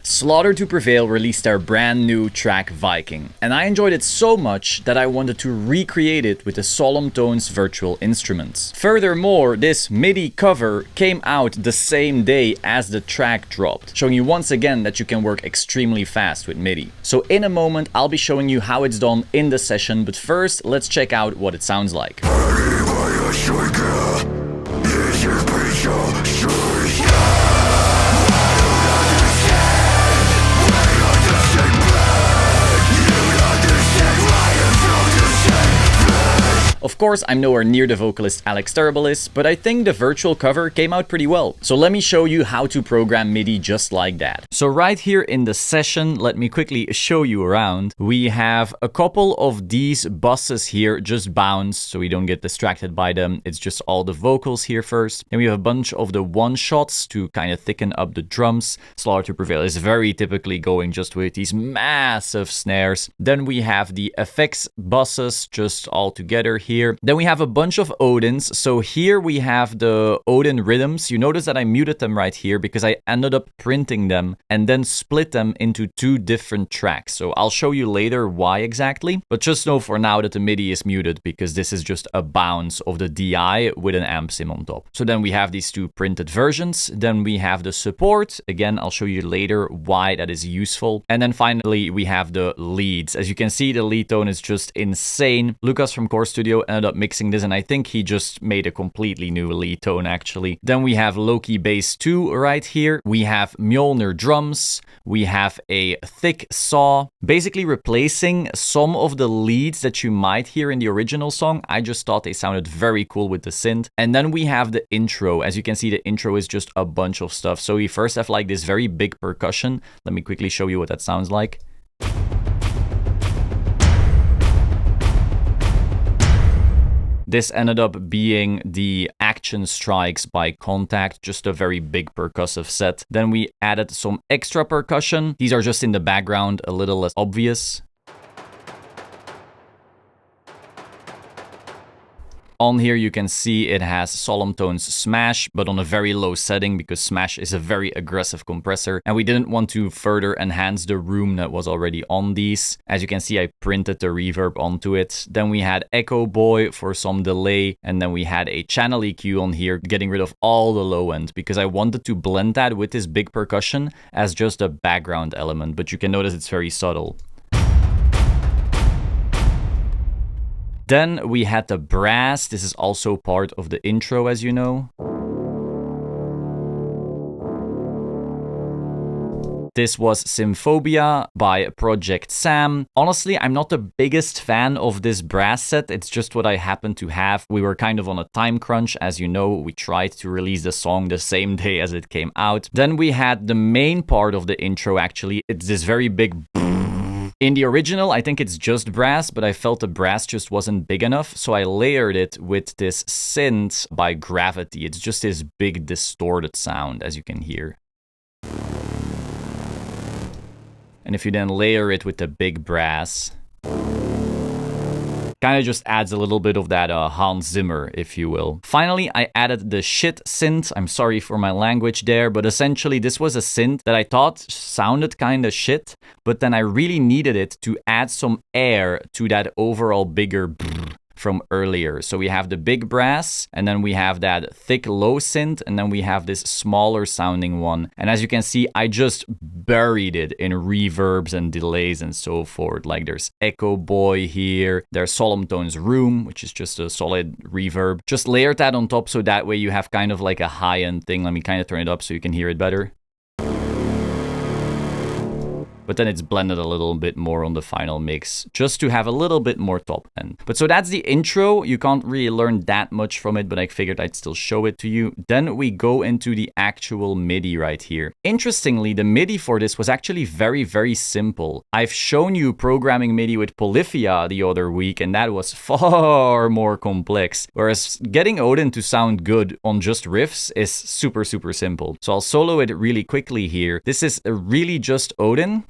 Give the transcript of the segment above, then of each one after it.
Slaughter to Prevail released their brand new track Viking, and I enjoyed it so much that I wanted to recreate it with the Solemn Tones virtual instruments. Furthermore, this MIDI cover came out the same day as the track dropped, showing you once again that you can work extremely fast with MIDI. So in a moment I'll be showing you how it's done in the session, but first let's check out what it sounds like. Of course, I'm nowhere near the vocalist Alex Terribilis, but I think the virtual cover came out pretty well. So let me show you how to program MIDI just like that. So right here in the session, let me quickly show you around. We have a couple of these buses here just bounced, so we don't get distracted by them. It's just all the vocals here first. Then we have a bunch of the one-shots to kind of thicken up the drums. Slaughter to Prevail is very typically going just with these massive snares. Then we have the effects buses just all together here. Then we have a bunch of Odins. So here we have the Odin rhythms. You notice that I muted them right here because I ended up printing them and then split them into two different tracks. So I'll show you later why exactly, but just know for now that the MIDI is muted because this is just a bounce of the DI with an amp sim on top. So then we have these two printed versions. Then we have the support. Again, I'll show you later why that is useful. And then finally, we have the leads. As you can see, the lead tone is just insane. Lucas from Core Studio ended up mixing this, and I think he just made a completely new lead tone actually. Then we have Loki bass 2 right here. We have Mjolnir drums. We have a thick saw, basically replacing some of the leads that you might hear in the original song. I just thought they sounded very cool with the synth. And then we have the intro. As you can see, the intro is just a bunch of stuff. So we first have like this very big percussion. Let me quickly show you what that sounds like. This ended up being the Action Strikes by Contact, just a very big percussive set. Then we added some extra percussion. These are just in the background, a little less obvious. On here you can see it has Solemn Tones Smash, but on a very low setting because Smash is a very aggressive compressor and we didn't want to further enhance the room that was already on these. As you can see, I printed the reverb onto it. Then we had Echo Boy for some delay, and then we had a channel EQ on here, getting rid of all the low end because I wanted to blend that with this big percussion as just a background element, but you can notice it's very subtle. Then we had the brass. This is also part of the intro, as you know. This was Symphobia by Project Sam. Honestly, I'm not the biggest fan of this brass set. It's just what I happen to have. We were kind of on a time crunch. As you know, we tried to release the song the same day as it came out. Then we had the main part of the intro, actually. It's this very big... In the original, I think it's just brass, but I felt the brass just wasn't big enough, so I layered it with this synth by Gravity. It's just this big distorted sound, as you can hear. And if you then layer it with the big brass, kind of just adds a little bit of that Hans Zimmer, if you will. Finally, I added the shit synth. I'm sorry for my language there, but essentially this was a synth that I thought sounded kind of shit, but then I really needed it to add some air to that overall bigger from earlier. So we have the big brass, and then we have that thick low synth, and then we have this smaller sounding one. And as you can see, I just buried it in reverbs and delays and so forth. Like there's Echo Boy here, there's Solemn Tones Room, which is just a solid reverb. Just layered that on top so that way you have kind of like a high-end thing. Let me kind of turn it up so you can hear it better. But then it's blended a little bit more on the final mix, just to have a little bit more top end. But so that's the intro. You can't really learn that much from it, but I figured I'd still show it to you. Then we go into the actual MIDI right here. Interestingly, the MIDI for this was actually very, very simple. I've shown you programming MIDI with Polyphia the other week, and that was far more complex. Whereas getting Odin to sound good on just riffs is super, super simple. So I'll solo it really quickly here. This is really just Odin.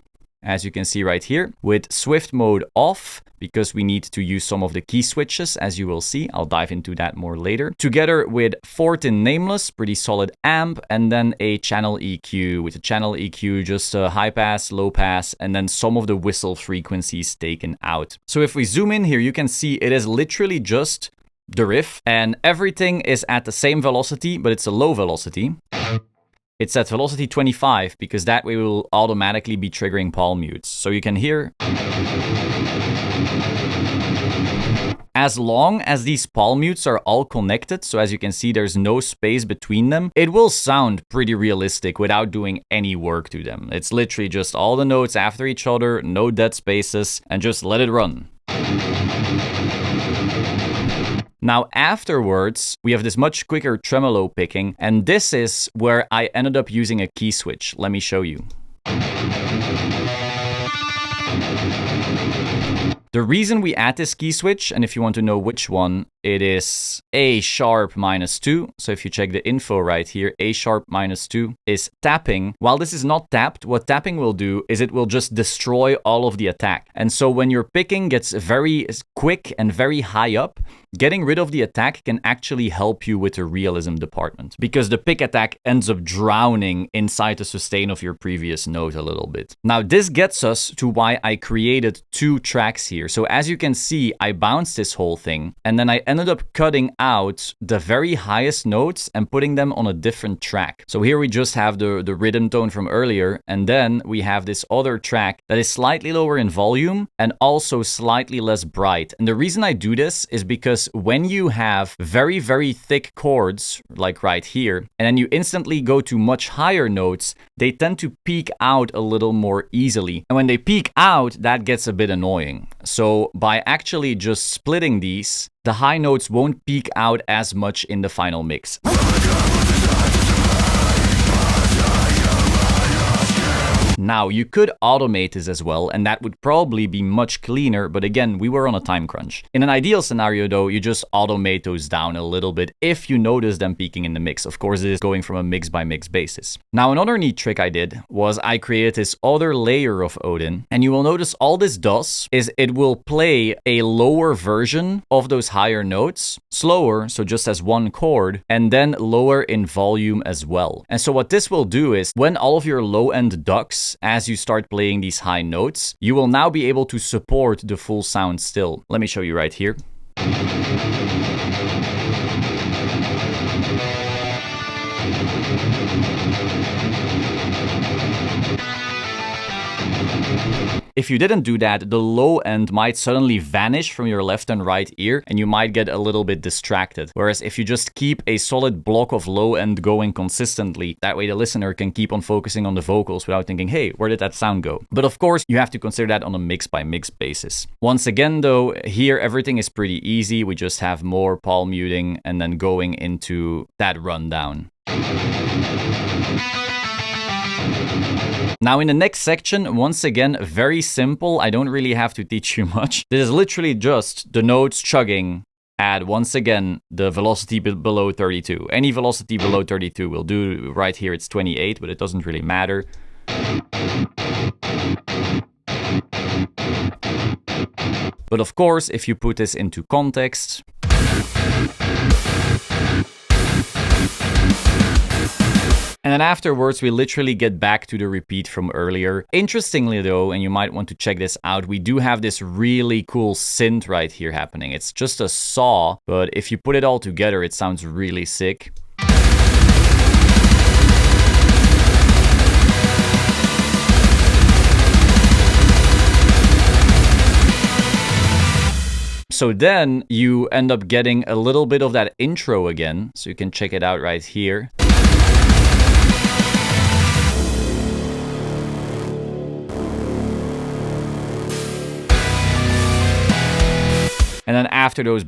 as you can see right here, with Swift mode off, because we need to use some of the key switches, as you will see. I'll dive into that more later. Together with fourth in Nameless, pretty solid amp, and then a channel EQ. With the channel EQ, just a high pass, low pass, and then some of the whistle frequencies taken out. So if we zoom in here, you can see it is literally just the riff, and everything is at the same velocity, but it's a low velocity. It's at velocity 25, because that way we will automatically be triggering palm mutes. So you can hear, as long as these palm mutes are all connected, so as you can see there's no space between them, it will sound pretty realistic without doing any work to them. It's literally just all the notes after each other, no dead spaces, and just let it run. Now afterwards, we have this much quicker tremolo picking, and this is where I ended up using a key switch. Let me show you. The reason we add this key switch, and if you want to know which one, it is A sharp -2. So if you check the info right here, A sharp -2 is tapping. While this is not tapped, what tapping will do is it will just destroy all of the attack. And so when your picking gets very quick and very high up, getting rid of the attack can actually help you with the realism department, because the pick attack ends up drowning inside the sustain of your previous note a little bit. Now this gets us to why I created 2 tracks here. So as you can see, I bounced this whole thing, and then I ended up cutting out the very highest notes and putting them on a different track. So here we just have the rhythm tone from earlier, and then we have this other track that is slightly lower in volume and also slightly less bright. And the reason I do this is because when you have very, very thick chords, like right here, and then you instantly go to much higher notes, they tend to peak out a little more easily. And when they peak out, that gets a bit annoying. So by actually just splitting these, the high notes won't peak out as much in the final mix. Now, you could automate this as well, and that would probably be much cleaner, but again, we were on a time crunch. In an ideal scenario though, you just automate those down a little bit if you notice them peaking in the mix. Of course, it is going from a mix by mix basis. Now, another neat trick I did was I created this other layer of Odin, and you will notice all this does is it will play a lower version of those higher notes, slower, so just as one chord, and then lower in volume as well. And so what this will do is when all of your low-end ducks, as you start playing these high notes, you will now be able to support the full sound still. Let me show you right here. If you didn't do that, the low end might suddenly vanish from your left and right ear, and you might get a little bit distracted. Whereas if you just keep a solid block of low end going consistently, that way the listener can keep on focusing on the vocals without thinking, hey, where did that sound go? But of course, you have to consider that on a mix by mix basis. Once again though, here everything is pretty easy. We just have more palm muting and then going into that rundown. Now in the next section, once again, very simple. I don't really have to teach you much. This is literally just the notes chugging at, once again, the velocity below 32. Any velocity below 32 will do. Right here it's 28, but it doesn't really matter. But of course, if you put this into context, and then afterwards, we literally get back to the repeat from earlier. Interestingly though, and you might want to check this out, we do have this really cool synth right here happening. It's just a saw, but if you put it all together, it sounds really sick. So then you end up getting a little bit of that intro again. So you can check it out right here. And then after those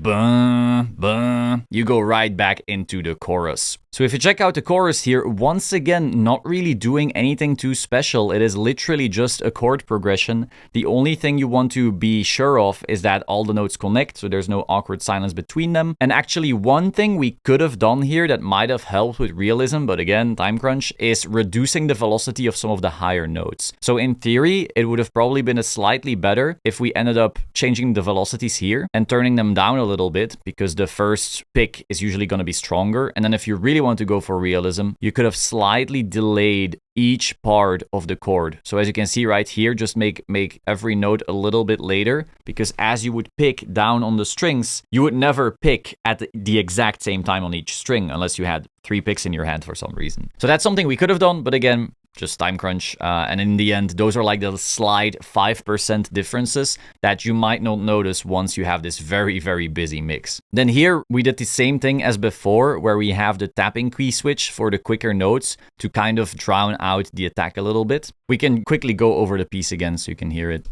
you go right back into the chorus. So if you check out the chorus here, once again, not really doing anything too special. It is literally just a chord progression. The only thing you want to be sure of is that all the notes connect, so there's no awkward silence between them. And actually, one thing we could have done here that might have helped with realism, but again, time crunch, is reducing the velocity of some of the higher notes. So in theory, it would have probably been a slightly better if we ended up changing the velocities here and turning them down a little bit, because the first pick is usually going to be stronger. And then if you really want to go for realism, you could have slightly delayed each part of the chord. So as you can see right here, just make every note a little bit later, because as you would pick down on the strings, you would never pick at the exact same time on each string unless you had 3 picks in your hand for some reason. So that's something we could have done, but again, just time crunch. And in the end, those are like the slight 5% differences that you might not notice once you have this very, very busy mix. Then here we did the same thing as before, where we have the tapping key switch for the quicker notes to kind of drown out the attack a little bit. We can quickly go over the piece again so you can hear it.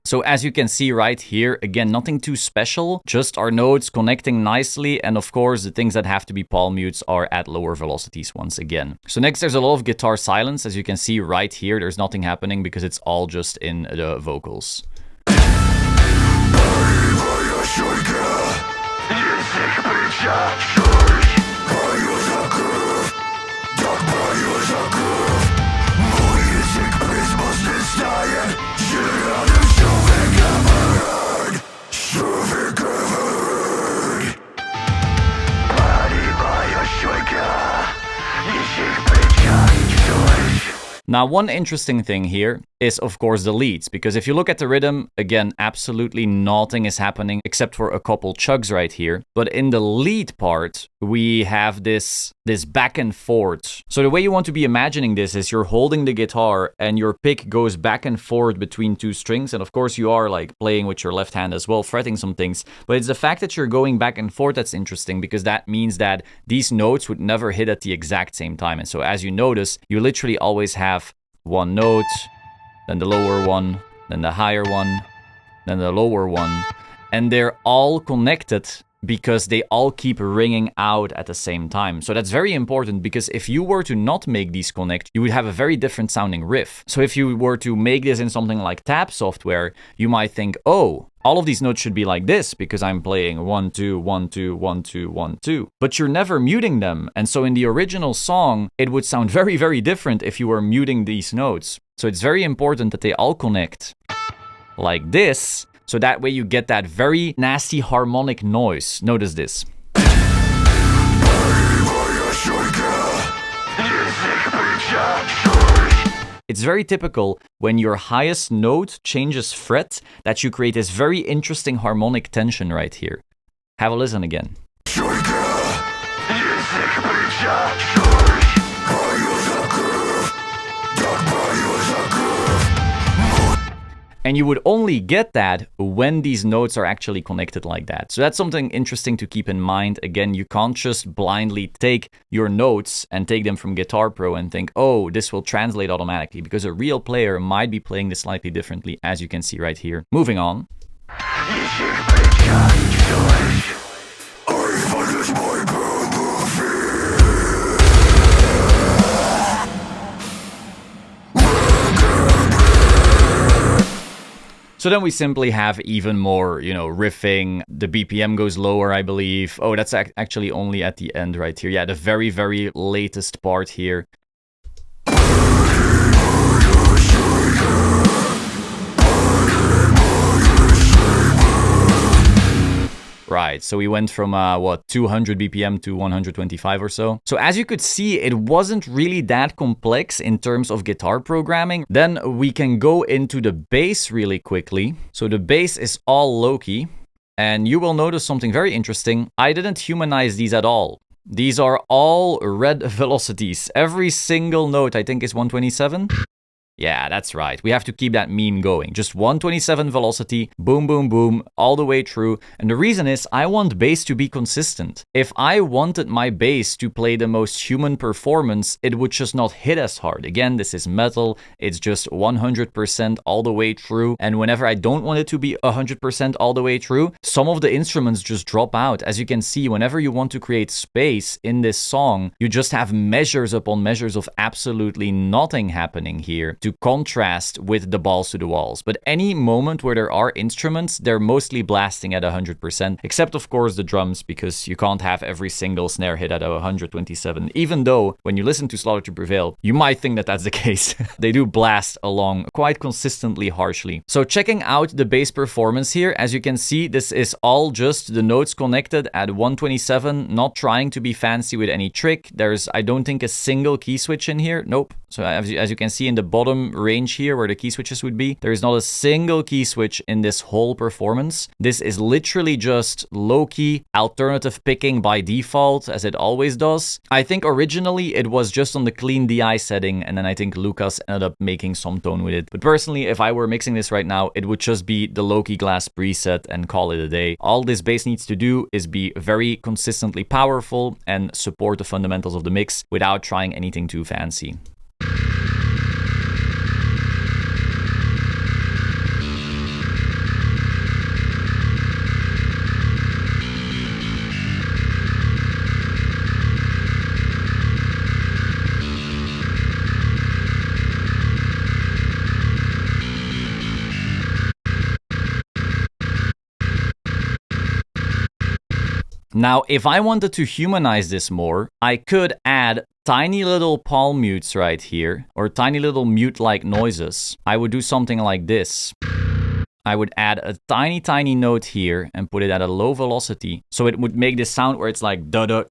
So as you can see right here, again, nothing too special, just our notes connecting nicely. And of course, the things that have to be palm mutes are at lower velocities once again. So next, there's a lot of guitar silence. As you can see right here, there's nothing happening because it's all just in the vocals. Now, one interesting thing here is, of course, the leads, because if you look at the rhythm, again, absolutely nothing is happening except for a couple chugs right here. But in the lead part, we have this back and forth. So the way you want to be imagining this is you're holding the guitar and your pick goes back and forth between 2 strings. And of course, you are like playing with your left hand as well, fretting some things. But it's the fact that you're going back and forth that's interesting, because that means that these notes would never hit at the exact same time. And so as you notice, you literally always have one note, then the lower one, then the higher one, then the lower one. And they're all connected because they all keep ringing out at the same time. So that's very important, because if you were to not make these connect, you would have a very different sounding riff. So if you were to make this in something like tab software, you might think, oh, all of these notes should be like this because I'm playing 1, 2, 1, 2, 1, 2, 1, 2. But you're never muting them. And so in the original song, it would sound very, very different if you were muting these notes. So it's very important that they all connect like this. So that way you get that very nasty harmonic noise. Notice this. It's very typical when your highest note changes fret that you create this very interesting harmonic tension right here. Have a listen again. And you would only get that when these notes are actually connected like that. So that's something interesting to keep in mind. Again, you can't just blindly take your notes and take them from Guitar Pro and think, oh, this will translate automatically, because a real player might be playing this slightly differently, as you can see right here. Moving on. So then we simply have even more, riffing. The BPM goes lower, I believe. Oh, that's actually only at the end right here. Yeah, the very, very latest part here. Right, so we went from, 200 BPM to 125 or so. So as you could see, it wasn't really that complex in terms of guitar programming. Then we can go into the bass really quickly. So the bass is all low key. And you will notice something very interesting. I didn't humanize these at all. These are all red velocities. Every single note, I think, is 127. Yeah, that's right. We have to keep that meme going. Just 127 velocity, boom, boom, boom, all the way through. And the reason is I want bass to be consistent. If I wanted my bass to play the most human performance, it would just not hit as hard. Again, this is metal. It's just 100% all the way through. And whenever I don't want it to be 100% all the way through, some of the instruments just drop out. As you can see, whenever you want to create space in this song, you just have measures upon measures of absolutely nothing happening here to contrast with the balls to the walls. But any moment where there are instruments, they're mostly blasting at 100%, except of course the drums, because you can't have every single snare hit at 127, even though when you listen to Slaughter to Prevail, you might think that that's the case. They do blast along quite consistently harshly. So checking out the bass performance here, as you can see, this is all just the notes connected at 127, not trying to be fancy with any trick. There's, I don't think, a single key switch in here. Nope. So as you can see in the bottom range here where the key switches would be, there is not a single key switch in this whole performance. This is literally just low-key alternative picking by default, as it always does. I think originally it was just on the clean DI setting, and then I think Lucas ended up making some tone with it. But personally, if I were mixing this right now, it would just be the low-key glass preset and call it a day. All this bass needs to do is be very consistently powerful and support the fundamentals of the mix without trying anything too fancy. Now, if I wanted to humanize this more, I could add tiny little palm mutes right here, or tiny little mute-like noises. I would do something like this. I would add a tiny note here and put it at a low velocity, so it would make this sound where it's like da-da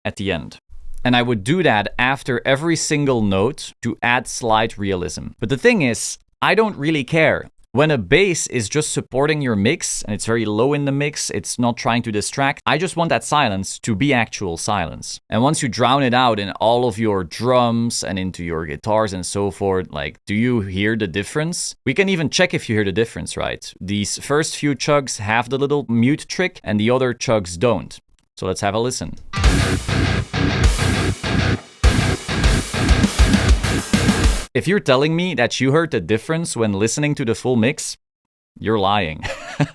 at the end. And I would do that after every single note to add slight realism. But the thing is, I don't really care. When a bass is just supporting your mix and it's very low in the mix, it's not trying to distract, I just want that silence to be actual silence. And once you drown it out in all of your drums and into your guitars and so forth, like, do you hear the difference? We can even check if you hear the difference, right? These first few chugs have the little mute trick and the other chugs don't. So let's have a listen. If you're telling me that you heard the difference when listening to the full mix, you're lying.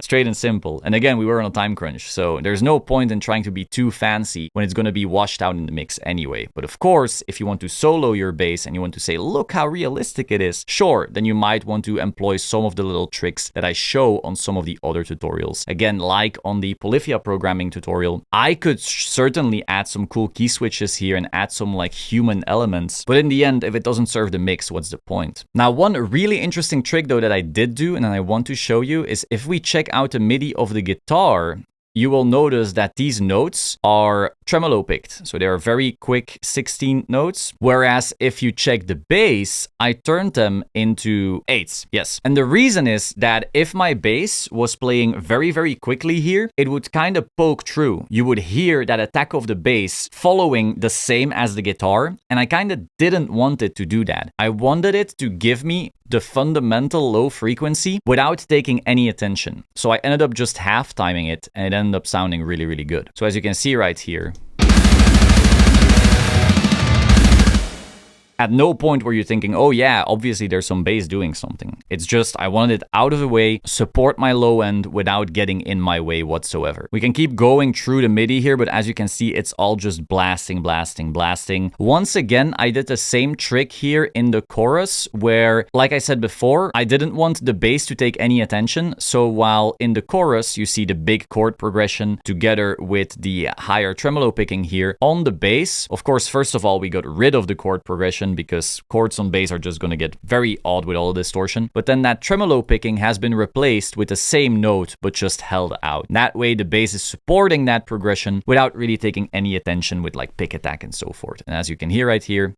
Straight and simple. And again, we were on a time crunch, so there's no point in trying to be too fancy when it's going to be washed out in the mix anyway. But of course, if you want to solo your bass and you want to say, look how realistic it is, sure, then you might want to employ some of the little tricks that I show on some of the other tutorials. Again, like on the Polyphia programming tutorial, I could certainly add some cool key switches here and add some like human elements. But in the end, if it doesn't serve the mix, what's the point? Now, one really interesting trick though that I did do and I want to show you is if we check out the MIDI of the guitar, you will notice that these notes are tremolo picked. So they are very quick 16 notes. Whereas if you check the bass, I turned them into 8s. Yes. And the reason is that if my bass was playing very quickly here, it would kind of poke through. You would hear that attack of the bass following the same as the guitar. And I kind of didn't want it to do that. I wanted it to give me the fundamental low frequency without taking any attention. So I ended up just half timing it and it ended up sounding really good. So as you can see right here, at no point were you thinking, oh yeah, obviously there's some bass doing something. It's just I wanted it out of the way, support my low end without getting in my way whatsoever. We can keep going through the MIDI here, but as you can see, it's all just blasting. Once again, I did the same trick here in the chorus where, like I said before, I didn't want the bass to take any attention. So while in the chorus, you see the big chord progression together with the higher tremolo picking here on the bass. Of course, first of all, we got rid of the chord progression distortion because chords on bass are just going to get very odd with all the distortion. But then that tremolo picking has been replaced with the same note but just held out. That way the bass is supporting that progression without really taking any attention with like pick attack and so forth. And as you can hear right here,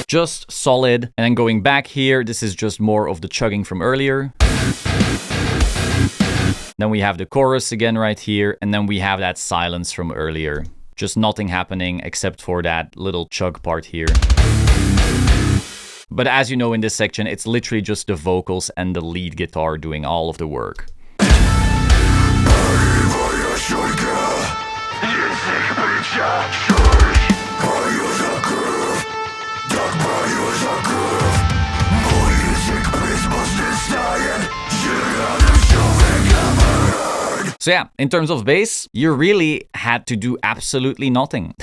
just solid. And then going back here, this is just more of the chugging from earlier. Then we have the chorus again right here, and then we have that silence from earlier. Just nothing happening except for that little chug part here. But as you know, in this section, it's literally just the vocals and the lead guitar doing all of the work. So yeah, in terms of bass, you really had to do absolutely nothing.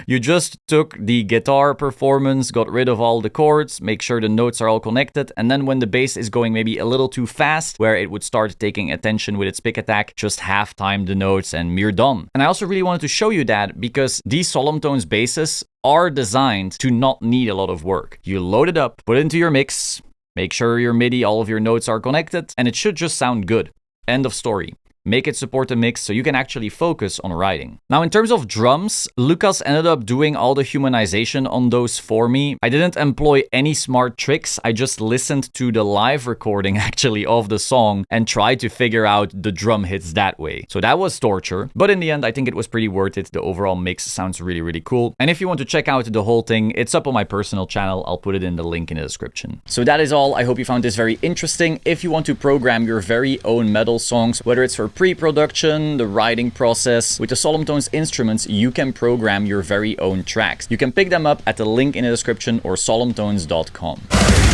You just took the guitar performance, got rid of all the chords, make sure the notes are all connected, and then when the bass is going maybe a little too fast, where it would start taking attention with its pick attack, just half time the notes and you're done. And I also really wanted to show you that because these solemn tones basses are designed to not need a lot of work. You load it up, put it into your mix, make sure your MIDI, all of your notes are connected, and it should just sound good. End of story. Make it support the mix so you can actually focus on writing. Now, in terms of drums, Lucas ended up doing all the humanization on those for me. I didn't employ any smart tricks. I just listened to the live recording actually of the song and tried to figure out the drum hits that way. So that was torture, but in the end, I think it was pretty worth it. The overall mix sounds really, really cool. And if you want to check out the whole thing, it's up on my personal channel. I'll put it in the link in the description. So that is all. I hope you found this very interesting. If you want to program your very own metal songs, whether it's for pre-production, the writing process, with the Solemn Tones instruments, you can program your very own tracks. You can pick them up at the link in the description or solemntones.com.